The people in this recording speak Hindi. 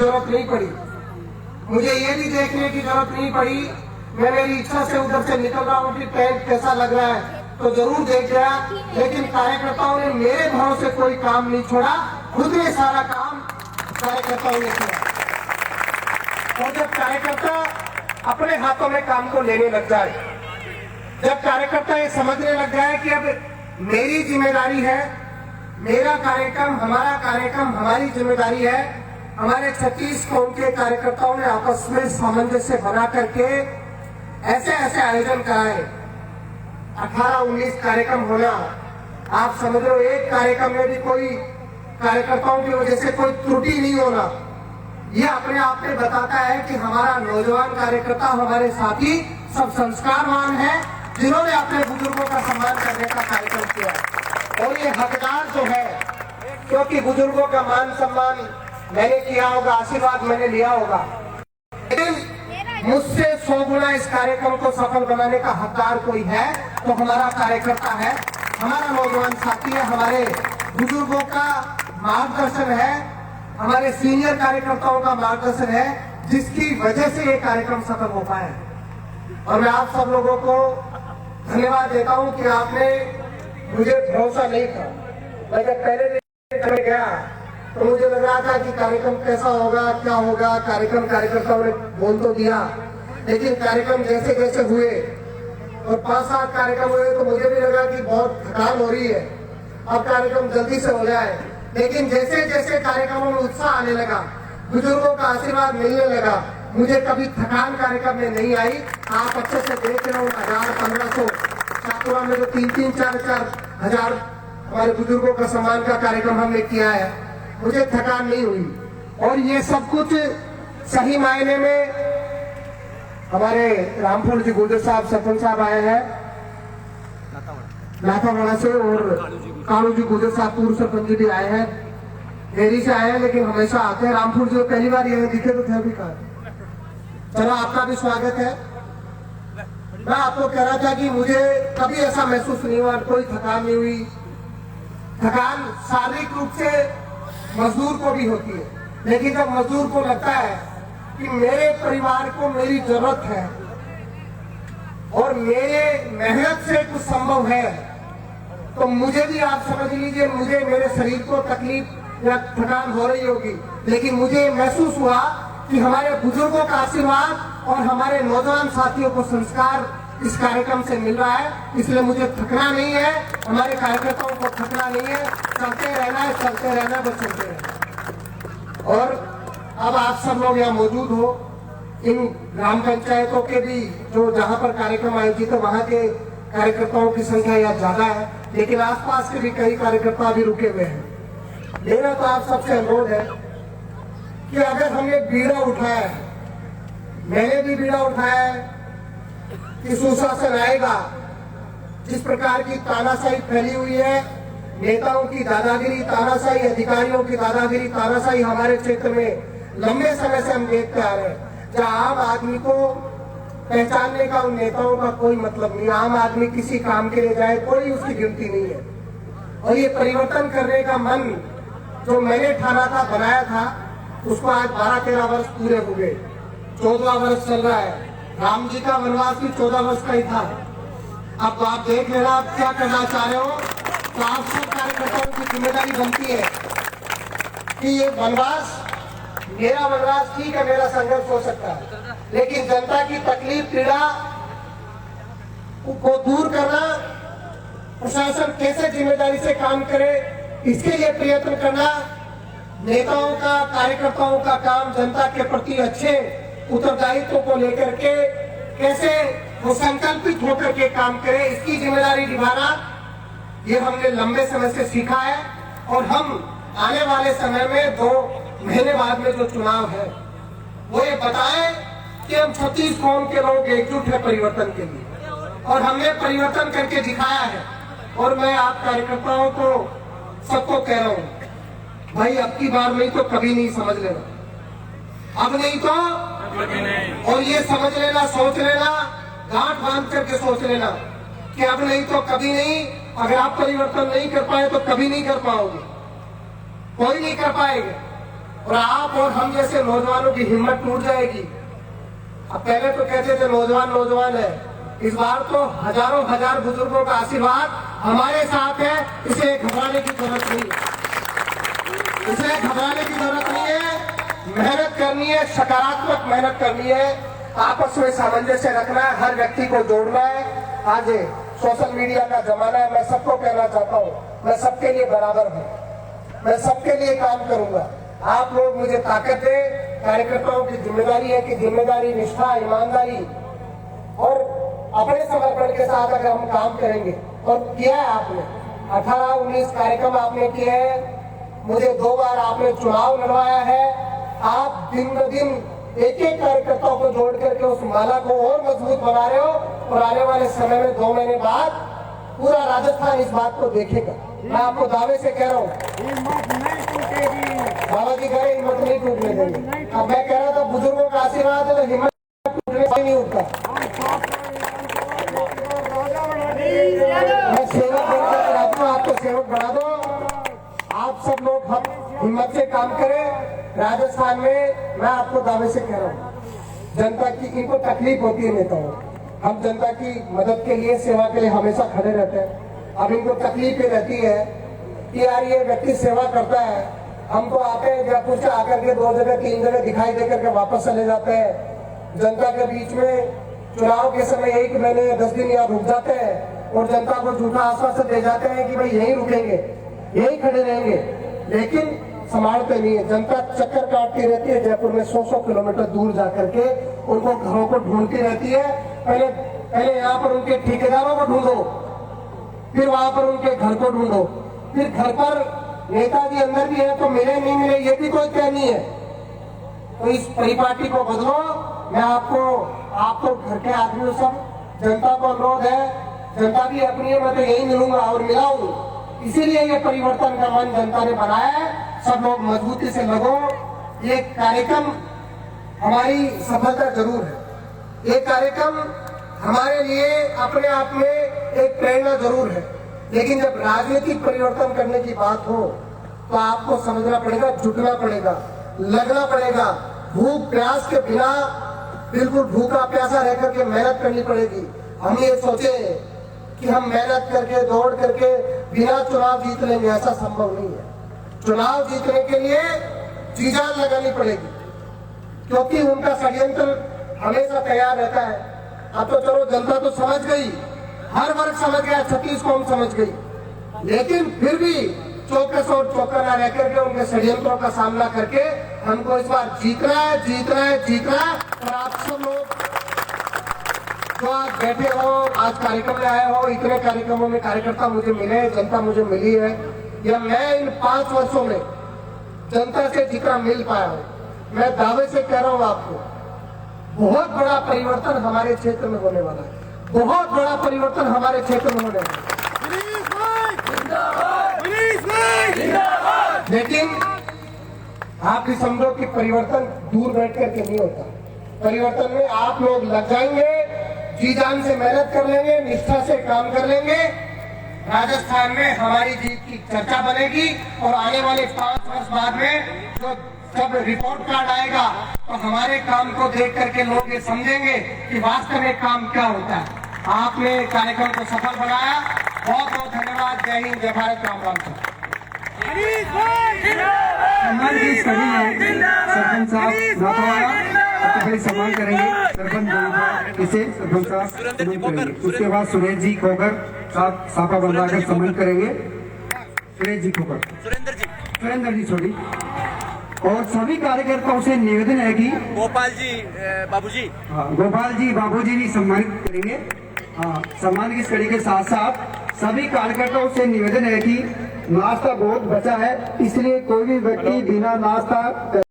जरूरत नहीं पड़ी, मुझे ये भी देखने की जरूरत नहीं पड़ी। मैं मेरी इच्छा से उधर से निकल रहा हूँ कि टेंट कैसा लग रहा है तो जरूर देख गया, लेकिन कार्यकर्ताओं ने मेरे भरोसे कोई काम नहीं छोड़ा, खुद ने सारा काम कार्यकर्ताओं ने किया। और जब कार्यकर्ता अपने हाथों में काम को लेने लग जाए, जब कार्यकर्ता ये समझने लग जाए कि अब मेरी जिम्मेदारी है, मेरा कार्यक्रम, हमारा कार्यक्रम, हमारी जिम्मेदारी है, हमारे 36 कौम के कार्यकर्ताओं ने आपस में सामंजस्य बना करके ऐसे ऐसे आयोजन कराए। 18-19 कार्यक्रम होना, आप समझ लो एक कार्यक्रम में भी कोई कार्यकर्ताओं की वजह से कोई त्रुटि नहीं होना, ये अपने आप में बताता है कि हमारा नौजवान कार्यकर्ता, हमारे साथी सब संस्कारवान है, जिन्होंने अपने बुजुर्गों का सम्मान करने का कार्यक्रम किया। और ये हकदार जो है, क्योंकि बुजुर्गों का मान सम्मान मैंने किया होगा, आशीर्वाद मैंने लिया होगा, लेकिन मुझसे 100 गुना इस कार्यक्रम को सफल बनाने का हकदार कोई है तो हमारा कार्यकर्ता है, हमारा नौजवान साथी है, हमारे बुजुर्गों का मार्गदर्शन है, हमारे सीनियर कार्यकर्ताओं का मार्गदर्शन है, जिसकी वजह से ये कार्यक्रम सफल हो पाया। और मैं आप सब लोगों को धन्यवाद देता हूं कि आपने मुझे भरोसा नहीं था। मैं जब पहले दिन गया तो मुझे लग रहा था कि कार्यक्रम कैसा होगा, क्या होगा। कार्यकर्ताओं ने बोल तो दिया, लेकिन कार्यक्रम जैसे जैसे हुए और 5-7 कार्यक्रम हुए तो मुझे भी लगा कि बहुत थकान हो रही है, अब कार्यक्रम जल्दी से हो जाए। लेकिन जैसे जैसे कार्यक्रमों में उत्साह आने लगा, बुजुर्गों का आशीर्वाद मिलने लगा, मुझे कभी थकान कार्यक्रम में नहीं आई। आप अच्छे से देख रहे हो, 1000-1500 चाकुरा में जो 3-3, 4-4 हजार हमारे बुजुर्गों का सम्मान का कार्यक्रम हमने किया है, मुझे थकान नहीं हुई। और ये सब कुछ सही मायने में हमारे रामपुर जी गुर्जर साहब, सरपंच साहब आए हैं नाथावाड़ा से, और कालू जी गुर्जर साहब पूर्व सरपंच जी भी आए हैं, देरी से आए हैं लेकिन हमेशा आते हैं। रामपुर जी पहली बार यहाँ दिखे तो थे भी कहा। चलो, आपका भी स्वागत है। मैं आपको कह रहा था कि मुझे कभी ऐसा महसूस नहीं हुआ, कोई थकान नहीं हुई। थकान शारीरिक रूप से मजदूर को भी होती है, लेकिन जब मजदूर को लगता है कि मेरे परिवार को मेरी जरूरत है और मेरे मेहनत से कुछ संभव है, तो मुझे भी, आप समझ लीजिए, मुझे मेरे शरीर को तकलीफ या थकान हो रही होगी, लेकिन मुझे महसूस हुआ कि हमारे बुजुर्गों का आशीर्वाद और हमारे नौजवान साथियों को संस्कार इस कार्यक्रम से मिल रहा है, इसलिए मुझे थकना नहीं है, हमारे कार्यकर्ताओं को थकना नहीं है, चलते रहना है, चलते रहना है, बस चलते रहना। और अब आप सब लोग यहाँ मौजूद हो, इन ग्राम पंचायतों के भी जो जहाँ पर कार्यक्रम आयोजित है वहाँ के कार्यकर्ताओं की संख्या यहाँ ज्यादा है, लेकिन आसपास के भी कई कार्यकर्ता भी रुके हुए हैं। मेरा तो आप सबसे अनुरोध है कि अगर हमने बीड़ा उठाया है, मैंने भी बीड़ा उठाया है कि सुशासन आएगा, जिस प्रकार की तानाशाही फैली हुई है, नेताओं की दादागिरी, तानाशाही, अधिकारियों की दादागिरी, तानाशाही हमारे क्षेत्र में लंबे समय से हम देखते आ रहे हैं, जहाँ आम आदमी को पहचानने का उन नेताओं का कोई मतलब नहीं। आम आदमी किसी काम के लिए जाए, कोई उसकी गिनती नहीं है। और ये परिवर्तन करने का मन जो मैंने ठाना था, बनाया था, उसको आज 12-13 वर्ष पूरे हो गए, 14वां वर्ष चल रहा है। राम जी का वनवास भी 14 वर्ष का ही था। अब आप देख लेना आप क्या करना चाह रहे हो, तो आप सब कार्यकर्ताओं की जिम्मेदारी बनती है कि ये वनवास, मेरा वनवास ठीक है, मेरा संघर्ष हो सकता है, लेकिन जनता की तकलीफ, पीड़ा को दूर करना, प्रशासन कैसे जिम्मेदारी से काम करे, इसके लिए प्रयत्न करना, नेताओं का, कार्यकर्ताओं का काम जनता के प्रति अच्छे उत्तरदायित्व को लेकर के कैसे वो संकल्पित होकर के काम करे, इसकी जिम्मेदारी निभाना, ये हमने लंबे समय से सीखा है। और हम आने वाले समय में 2 महीने बाद में जो चुनाव है, वो ये बताएं कि हम 36 कौम के लोग एकजुट है परिवर्तन के लिए, और हमने परिवर्तन करके दिखाया है। और मैं आप कार्यकर्ताओं को, सबको कह रहा हूँ, भाई अब की बार नहीं तो कभी नहीं, समझ लेना, अब नहीं तो कभी नहीं। और ये समझ लेना, सोच लेना, गांठ बांध करके सोच लेना कि अब नहीं तो कभी नहीं। अगर आप परिवर्तन नहीं कर पाए तो कभी नहीं कर पाओगे, कोई नहीं कर पाएगा। और आप और हम जैसे नौजवानों की हिम्मत टूट जाएगी। अब पहले तो कहते थे नौजवान नौजवान है, इस बार तो हजारों हजार बुजुर्गों का आशीर्वाद हमारे साथ है, इसलिए घबराने की जरूरत नहीं है। इसलिए घबराने की जरूरत नहीं है, मेहनत करनी है, सकारात्मक मेहनत करनी है, आपस में सामंजस्य रखना है, हर व्यक्ति को जोड़ना है। आज सोशल मीडिया का जमाना है, मैं सबको कहना चाहता हूँ, मैं सबके लिए बराबर हूँ, मैं सबके लिए काम करूंगा। आप लोग मुझे ताकत दे। कार्यकर्ताओं की जिम्मेदारी है कि जिम्मेदारी, निष्ठा, ईमानदारी और अपने समर्पण के साथ अगर हम काम करेंगे, और किया है आपने 18-19 कार्यक्रम आपने किए हैं, मुझे 2 बार आपने चुनाव लड़वाया है। आप दिन ब दिन एक कार्यकर्ताओं को जोड़ करके उस माला को और मजबूत बना रहे हो, और आने वाले समय में 2 महीने बाद पूरा राजस्थान इस बात को देखेगा। मैं आपको दावे से कह रहा हूँ, बाबा जी कह रहे हिम्मत नहीं टूटने देंगे। अब मैं कह रहा था बुजुर्गों का आशीर्वाद है तो हिम्मत टूटने से नहीं उठता। मैं सेवक बनकर करा दूं, आप तो सेवक बना दो। आप सब लोग हम हिम्मत से काम करें। राजस्थान में मैं आपको दावे से कह रहा हूँ, जनता की इनको तकलीफ होती है नेताओं, हम जनता की मदद के लिए, सेवा के लिए हमेशा खड़े रहते हैं। अब इनको तकलीफ ये रहती है कि यार ये व्यक्ति सेवा करता है, हम तो आते हैं जयपुर से आकर के 2 जगह 3 जगह दिखाई दे करके वापस चले जाते हैं। जनता के बीच में चुनाव के समय 1 महीने या 10 दिन यहाँ रुक जाते हैं और जनता को झूठा आश्वासन दे जाते हैं कि भाई यहीं रुकेंगे, यहीं खड़े रहेंगे, लेकिन संभालते नहीं है। जनता चक्कर काटती रहती है जयपुर में, 100 किलोमीटर दूर जाकर के उनको घरों को ढूंढती रहती है। पहले यहाँ पर उनके ठेकेदारों को ढूंढो, फिर वहां पर उनके घर को ढूंढो, फिर घर पर नेताजी अंदर भी है तो मिले नहीं मिले ये भी कोई तय नहीं है। तो इस परिपाटी को बदलो। मैं आपको घर के आदमी हो, सब जनता को अनुरोध है, जनता भी अपनी है, मैं तो यही मिलूंगा और मिलाऊं। इसीलिए ये परिवर्तन का मन जनता ने बनाया है। सब लोग मजबूती से लगो। ये कार्यक्रम हमारी सफलता जरूर है, ये कार्यक्रम हमारे लिए अपने आप में एक प्रेरणा जरूर है, लेकिन जब राजनीतिक परिवर्तन करने की बात हो तो आपको समझना पड़ेगा, जुटना पड़ेगा, लगना पड़ेगा। भूख प्यास के बिना, बिल्कुल भूखा प्यासा रह करके मेहनत करनी पड़ेगी। हम ये सोचे कि हम मेहनत करके दौड़ करके बिना चुनाव जीत लेंगे, ऐसा संभव नहीं है। चुनाव जीतने के लिए जी जान लगानी पड़ेगी, क्योंकि उनका षड्यंत्र हमेशा तैयार रहता है। अब तो चलो जनता तो समझ गई, हर वर्ग समझ गया, 36 कौम समझ गई, लेकिन फिर भी चौकस और चौकन्ना रह करके उनके षड्यंत्रों का सामना करके हमको इस बार जीतना है, जीतना है, जीतना है। और आप सब लोग जो आज बैठे हो, आज कार्यक्रम में आए हो, इतने कार्यक्रमों में कार्यकर्ता मुझे मिले, जनता मुझे मिली है, या मैं इन 5 वर्षों में जनता से जितना मिल पाया हूँ, मैं दावे से कह रहा हूँ आपको, बहुत बड़ा परिवर्तन हमारे क्षेत्र में होने वाला है, बहुत बड़ा परिवर्तन हमारे क्षेत्र में होने वाला है। लेकिन आप भी समझो कि परिवर्तन दूर बैठ करके नहीं होता। परिवर्तन में आप लोग लग जाएंगे, जी जान से मेहनत कर लेंगे, निष्ठा से काम कर लेंगे, राजस्थान में हमारी जीत की चर्चा बनेगी। और आने वाले 5 वर्ष बाद में जब रिपोर्ट कार्ड आएगा तो हमारे काम को देख करके लोग ये समझेंगे कि वास्तव में काम क्या होता है। आपने कार्यक्रम को सफल बनाया, बहुत बहुत धन्यवाद। जय हिंद, जय भारत, राम राम। सम्मान की इस कड़ी में सरपंच साहब नाथवाड़ा अपने सम्मान करेंगे। सरपंच इसे सरपंच साहब सम्मान करेंगे। उसके बाद सुरेश जी खोकर साथ साफा बंधाकर सम्मान करेंगे। सुरेश जी खोकर, सुरेंद्र जी छोड़ी। और सभी कार्यकर्ताओं से निवेदन है कि गोपाल जी बाबूजी, गोपाल जी बाबूजी भी सम्मानित करेंगे। सम्मान की इस कड़ी के साथ साथ सभी कार्यकर्ताओं से निवेदन है कि नाश्ता बहुत बचा है, इसलिए कोई भी व्यक्ति बिना नाश्ता